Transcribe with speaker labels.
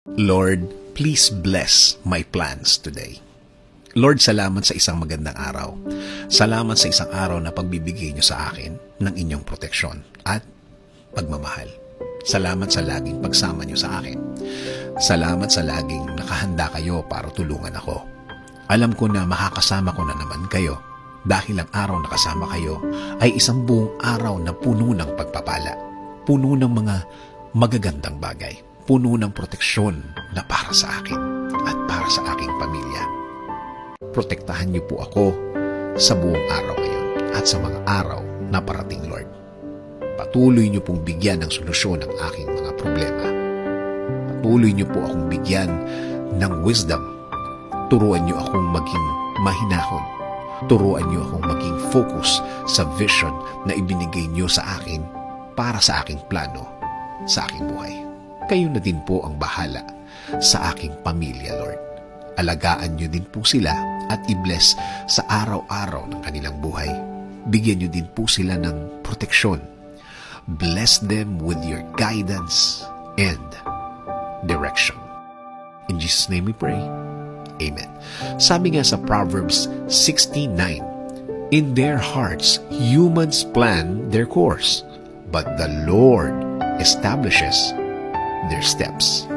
Speaker 1: Lord, please bless my plans today. Lord, salamat sa isang magandang araw. Salamat sa isang araw na pagbibigay niyo sa akin ng inyong proteksyon at pagmamahal. Salamat sa laging pagsama niyo sa akin. Salamat sa laging nakahanda kayo para tulungan ako. Alam ko na makakasama ko na naman kayo dahil ang araw na kasama kayo ay isang buong araw na puno ng pagpapala, puno ng mga magagandang bagay, puno ng proteksyon na para sa akin at para sa aking pamilya. Protektahan niyo po ako sa buong araw ngayon at sa mga araw na parating, Lord. Patuloy niyo pong bigyan ng solusyon ang aking mga problema. Patuloy niyo po akong bigyan ng wisdom. Turuan niyo akong maging mahinahon. Turuan niyo akong maging focus sa vision na ibinigay niyo sa akin para sa aking plano, sa aking buhay. Kayo na din po ang bahala sa aking pamilya, Lord. Alagaan niyo din po sila at i-bless sa araw-araw ng kanilang buhay. Bigyan niyo din po sila ng proteksyon. Bless them with your guidance and direction. In Jesus' name we pray. Amen. Sabi nga sa Proverbs 16:9, in their hearts humans plan their course, but the Lord establishes their steps.